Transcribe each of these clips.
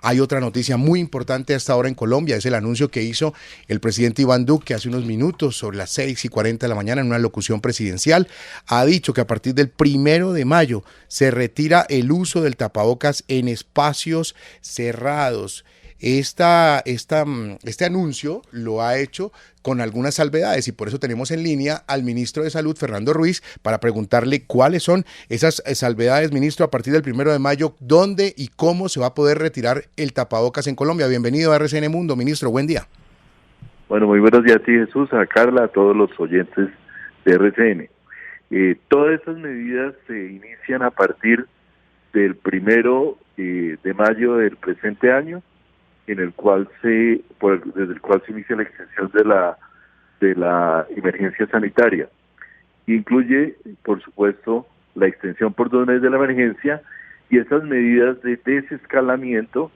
Hay otra noticia muy importante hasta ahora en Colombia, es el anuncio que hizo el presidente Iván Duque hace unos minutos sobre las 6:40 de la mañana en una locución presidencial. Ha dicho que a partir del 1 de mayo se retira el uso del tapabocas en espacios cerrados. Este anuncio lo ha hecho con algunas salvedades y por eso tenemos en línea al ministro de Salud, Fernando Ruiz, para preguntarle cuáles son esas salvedades, ministro, a partir del 1 de mayo, dónde y cómo se va a poder retirar el tapabocas en Colombia. Bienvenido a RCN Mundo, ministro, buen día. Bueno, muy buenos días a ti, Jesús, a Carla, a todos los oyentes de RCN. Todas estas medidas se inician a partir del 1 de mayo del presente año, desde el cual se inicia la extensión de la emergencia sanitaria. Incluye, por supuesto, la extensión por 2 meses de la emergencia y esas medidas de desescalamiento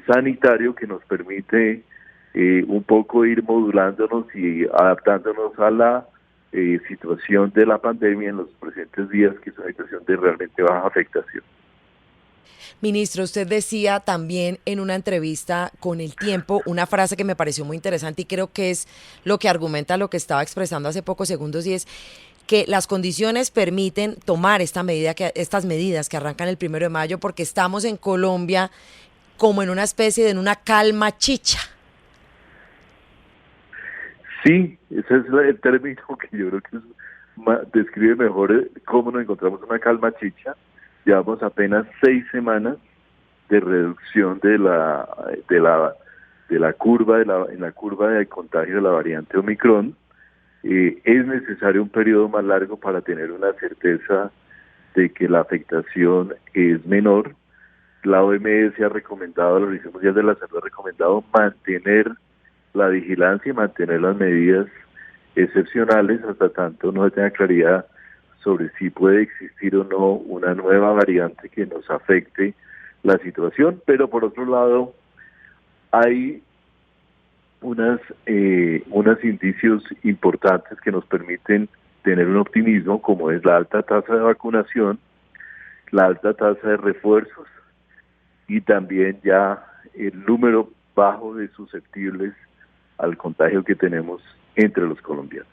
sanitario que nos permite un poco ir modulándonos y adaptándonos a la situación de la pandemia en los presentes días, que es una situación de realmente baja afectación. Ministro, usted decía también en una entrevista con El Tiempo una frase que me pareció muy interesante y creo que es lo que argumenta lo que estaba expresando hace pocos segundos, y es que las condiciones permiten tomar estas medidas que arrancan el 1 de mayo porque estamos en Colombia como en una especie de una calma chicha. Sí, ese es el término que yo creo que describe mejor cómo nos encontramos en una calma chicha. Llevamos apenas 6 semanas de reducción en la curva de contagio de la variante Omicron. Es necesario un periodo más largo para tener una certeza de que la afectación es menor. La OMS ha recomendado, la Organización Mundial de la Salud ha recomendado mantener la vigilancia y mantener las medidas excepcionales hasta tanto no se tenga claridad sobre si puede existir o no una nueva variante que nos afecte la situación. Pero por otro lado, hay unos indicios importantes que nos permiten tener un optimismo, como es la alta tasa de vacunación, la alta tasa de refuerzos y también ya el número bajo de susceptibles al contagio que tenemos entre los colombianos.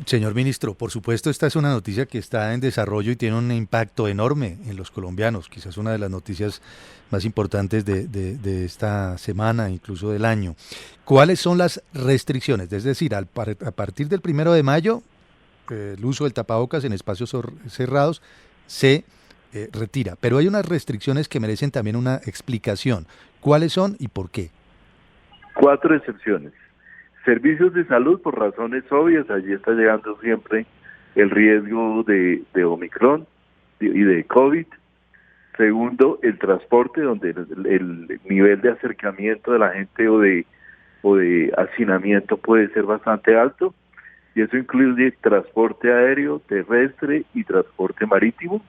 Señor ministro, por supuesto esta es una noticia que está en desarrollo y tiene un impacto enorme en los colombianos, quizás una de las noticias más importantes de esta semana, incluso del año. ¿Cuáles son las restricciones? Es decir, a partir del 1 de mayo, el uso del tapabocas en espacios cerrados se retira, pero hay unas restricciones que merecen también una explicación. ¿Cuáles son y por qué? 4 excepciones. Servicios de salud, por razones obvias, allí está llegando siempre el riesgo de Omicron y de COVID. Segundo, el transporte, donde el nivel de acercamiento de la gente o de hacinamiento puede ser bastante alto, y eso incluye transporte aéreo, terrestre y transporte marítimo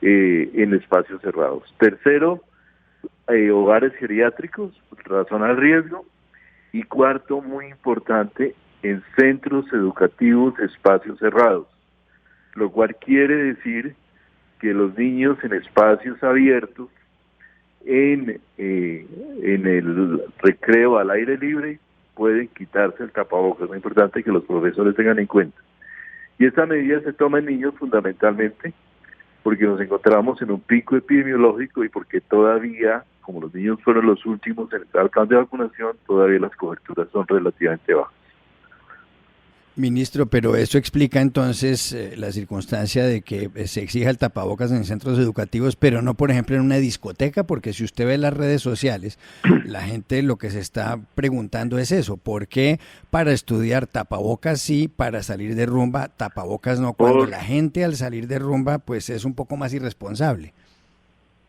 en espacios cerrados. Tercero, hogares geriátricos, razón al riesgo. Y cuarto, muy importante, en centros educativos, espacios cerrados, lo cual quiere decir que los niños en espacios abiertos, en el recreo al aire libre, pueden quitarse el tapabocas. Es muy importante que los profesores tengan en cuenta. Y esta medida se toma en niños fundamentalmente porque nos encontramos en un pico epidemiológico y porque todavía, como los niños fueron los últimos en entrar al plan de vacunación, todavía las coberturas son relativamente bajas. Ministro, pero eso explica entonces la circunstancia de que se exija el tapabocas en centros educativos, pero no, por ejemplo, en una discoteca, porque si usted ve las redes sociales, la gente lo que se está preguntando es eso: ¿por qué para estudiar tapabocas sí, para salir de rumba tapabocas no, cuando la gente al salir de rumba pues es un poco más irresponsable?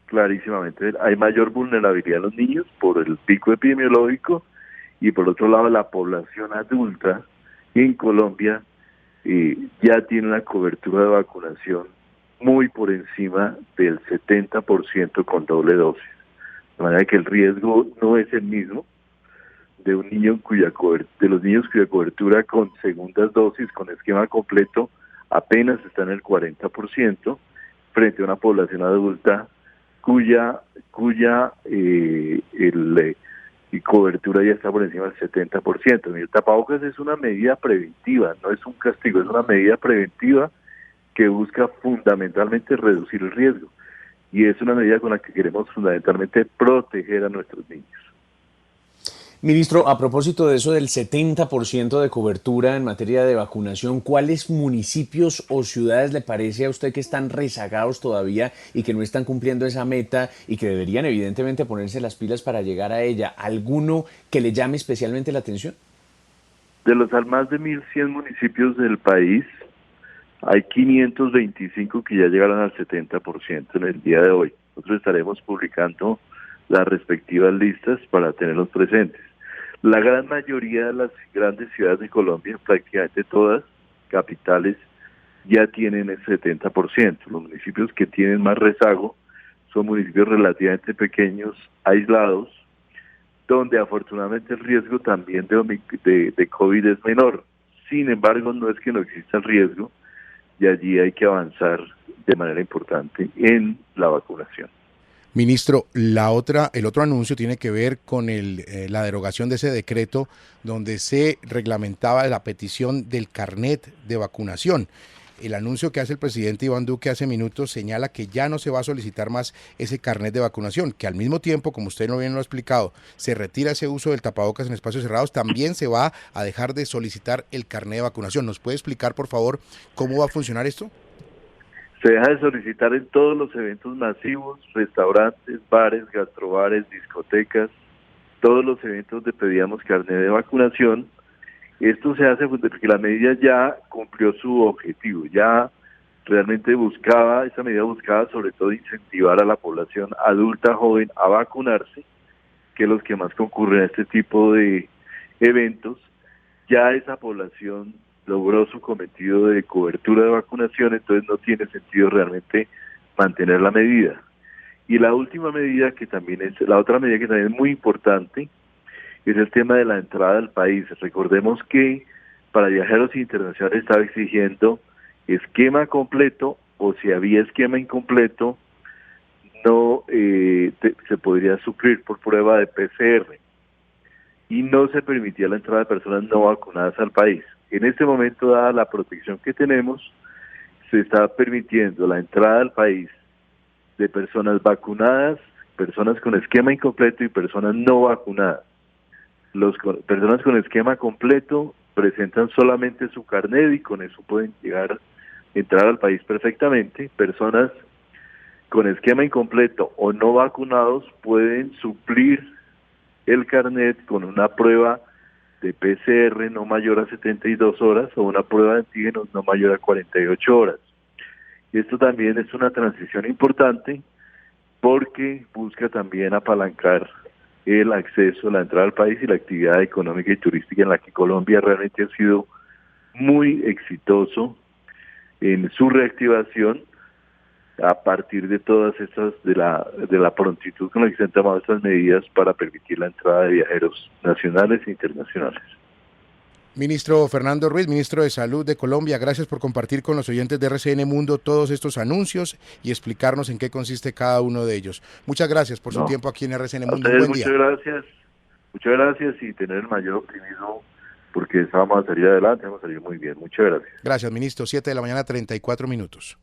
Clarísimamente, hay mayor vulnerabilidad a los niños por el pico epidemiológico y por otro lado la población adulta en Colombia ya tiene una cobertura de vacunación muy por encima del 70% con doble dosis. De manera que el riesgo no es el mismo de un niño de los niños cuya cobertura con segundas dosis, con esquema completo, apenas está en el 40%, frente a una población adulta y cobertura ya está por encima del 70%. El tapabocas es una medida preventiva, no es un castigo, es una medida preventiva que busca fundamentalmente reducir el riesgo. Y es una medida con la que queremos fundamentalmente proteger a nuestros niños. Ministro, a propósito de eso del 70% de cobertura en materia de vacunación, ¿cuáles municipios o ciudades le parece a usted que están rezagados todavía y que no están cumpliendo esa meta y que deberían evidentemente ponerse las pilas para llegar a ella? ¿Alguno que le llame especialmente la atención? De los más de 1.100 municipios del país, hay 525 que ya llegaron al 70% en el día de hoy. Nosotros estaremos publicando las respectivas listas para tenerlos presentes. La gran mayoría de las grandes ciudades de Colombia, prácticamente todas, capitales, ya tienen el 70%. Los municipios que tienen más rezago son municipios relativamente pequeños, aislados, donde afortunadamente el riesgo también de COVID es menor. Sin embargo, no es que no exista el riesgo, y allí hay que avanzar de manera importante en la vacunación. Ministro, el otro anuncio tiene que ver con la derogación de ese decreto donde se reglamentaba la petición del carnet de vacunación. El anuncio que hace el presidente Iván Duque hace minutos señala que ya no se va a solicitar más ese carnet de vacunación, que al mismo tiempo, como usted no bien lo ha explicado, se retira ese uso del tapabocas en espacios cerrados, también se va a dejar de solicitar el carnet de vacunación. ¿Nos puede explicar, por favor, cómo va a funcionar esto? Se deja de solicitar en todos los eventos masivos, restaurantes, bares, gastrobares, discotecas, todos los eventos donde pedíamos carnet de vacunación. Esto se hace porque la medida ya cumplió su objetivo, ya realmente esa medida buscaba sobre todo incentivar a la población adulta joven a vacunarse, que es los que más concurren a este tipo de eventos. Ya esa población logró su cometido de cobertura de vacunación, entonces no tiene sentido realmente mantener la medida. Y la última medida la otra medida que también es muy importante, es el tema de la entrada al país. Recordemos que para viajeros internacionales estaba exigiendo esquema completo, o si había esquema incompleto, no se podría suplir por prueba de PCR. Y no se permitía la entrada de personas no vacunadas al país. En este momento, dada la protección que tenemos, se está permitiendo la entrada al país de personas vacunadas, personas con esquema incompleto y personas no vacunadas. Personas con esquema completo presentan solamente su carnet y con eso pueden entrar al país perfectamente. Personas con esquema incompleto o no vacunados pueden suplir el carnet con una prueba de PCR no mayor a 72 horas o una prueba de antígenos no mayor a 48 horas. Y esto también es una transición importante porque busca también apalancar el acceso, la entrada al país y la actividad económica y turística en la que Colombia realmente ha sido muy exitoso en su reactivación a partir de todas estas, de la prontitud con la que se han tomado estas medidas para permitir la entrada de viajeros nacionales e internacionales. Ministro Fernando Ruiz, ministro de Salud de Colombia, gracias por compartir con los oyentes de RCN Mundo todos estos anuncios y explicarnos en qué consiste cada uno de ellos. Muchas gracias por su tiempo aquí en RCN Mundo. Un buen día. Muchas gracias y tener el mayor optimismo porque vamos a salir adelante, vamos a salir muy bien. Muchas gracias. Gracias, ministro. 7 de la mañana, 34 minutos.